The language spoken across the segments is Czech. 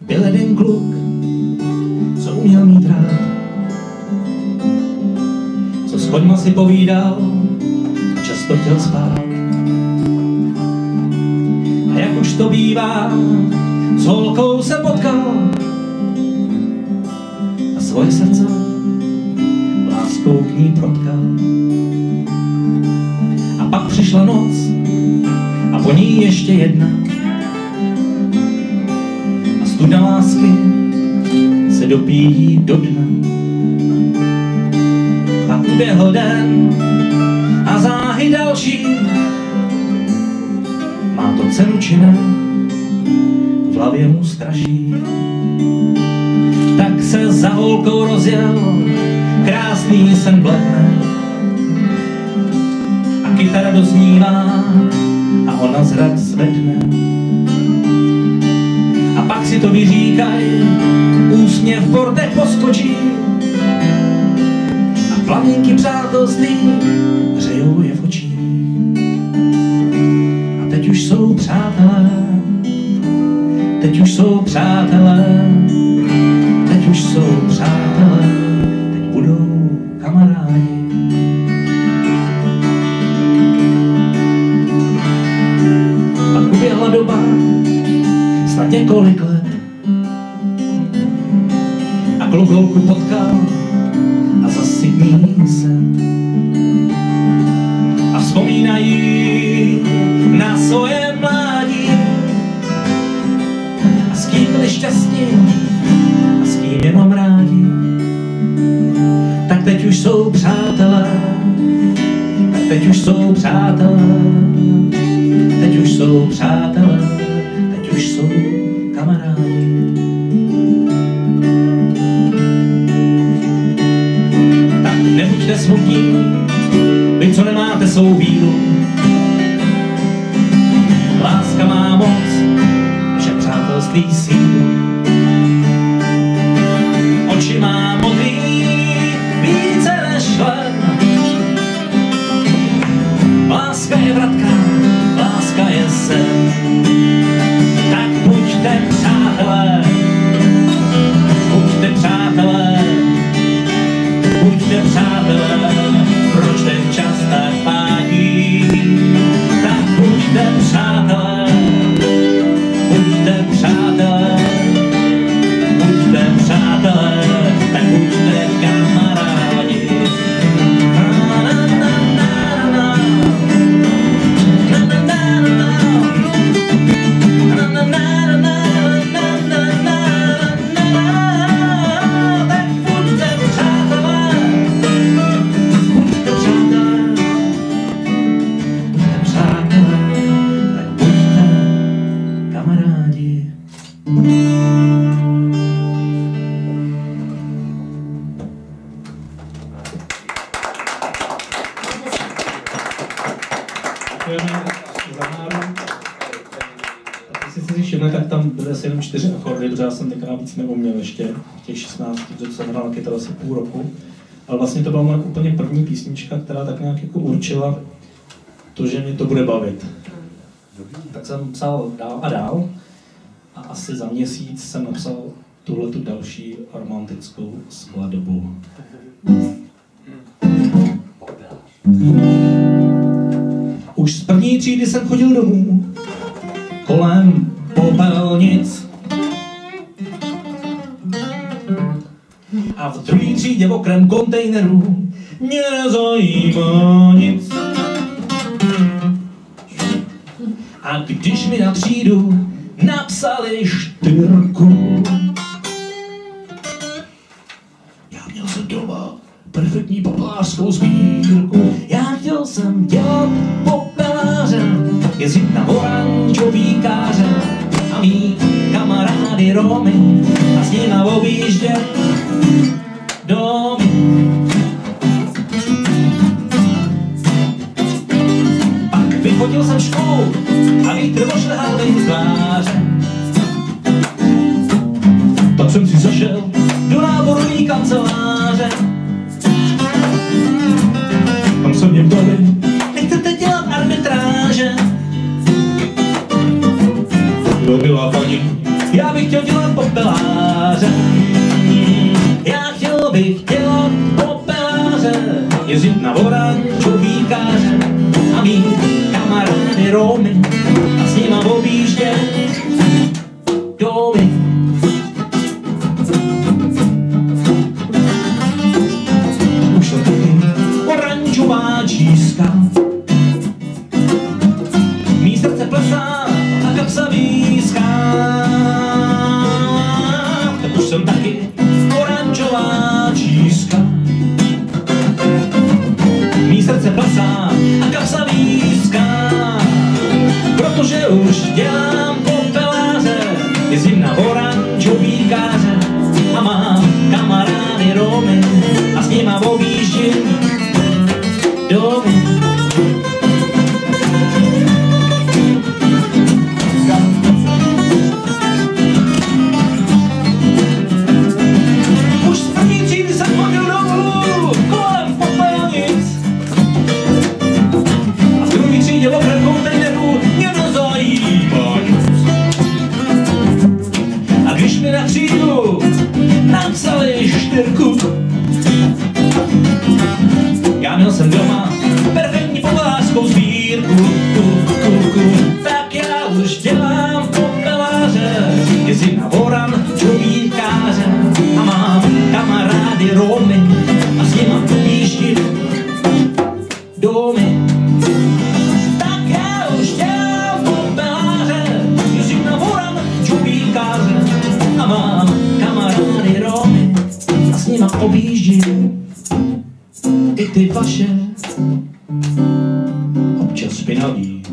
Byl jeden kluk, co uměl mít rád, co s koňma si povídal, často chtěl spát. A jak už to bývá, s holkou se potkal a svoje srdce láskou k ní protkal. A pak přišla noc a po ní ještě jedna. A studna lásky se dopíjí do dna. Pak uběhl den a záhy další. Má to cenu či ne, v hlavě mu straší. Tak se za holkou rozjel, krásný sen bledne. A kytara doznívá a ona zrak zvedne. A pak si to vyříkaj, úsměv v bordech poskočí. A plamínky přátelství hřejou je v očích. A teď už jsou přátelé, teď už jsou přátelé, teď už jsou přátelé, teď budou kamarádi. Pak uběhla doba, snad několik let, a kluk holku potkal a zasytní se. A vzpomínají na svoje mládí. A s kým byli šťastní a s kým jenom rádi. Tak teď už jsou přátelé, tak teď už jsou přátelé, teď už jsou přátelé, teď už jsou kamarádi. Tak nebuďte smutní, vy, co nemáte svou víru. Láska má moc, že přátelství sílu. Oči má modrý, více než len. Láska je vratka, láska je sen. Tak buďte přátelé, buďte přátelé, buďte přátelé, proč ten čas tak pádí. Tak buďte přátelé, buďte přátelé, buďte přátelé, tak buďte kamarádi. Tak tam byly asi jenom 4 akordy, protože já jsem tenkrát víc neuměl ještě v těch 16, protože jsem hrál kytaru asi půl roku. Ale vlastně to byla moje úplně první písnička, která tak nějak jako určila to, že mě to bude bavit. Tak jsem psal dál a dál a asi za měsíc jsem napsal tuhletu další romantickou skladbu. Už z první třídy jsem chodil domů kolem popelnic. A v druhé třídě okrem kontejnerů mě nezajímá nic. A když mi na třídu napsali 4, já měl jsem doma perfektní popelářskou sbírku. Já chtěl jsem dělat popeláře, jezdit na oranžový káře a mít kamarády Romy a s nima objíždět domy. Pak vychodil jsem školu a vítr ošlehal mi tváře. Tak jsem si zašel do náborové kanceláře výběrku. Já měl jsem doma perfektní popelářskou sbírku, tak já už dělám popeláře, jezdím na voran čovíkáře a mám kamarády Romy a s nima objíždím domy. Tak já už dělám popeláře, jezdím na voran čovíkáře a mám kamarády Romy a s nima objíždím i ty vaše, občas špinavý,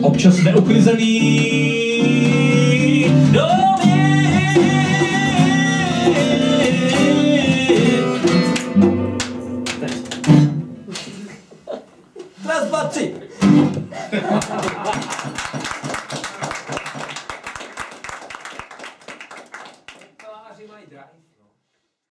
občas neuklizený domy. Raz, dva, tři.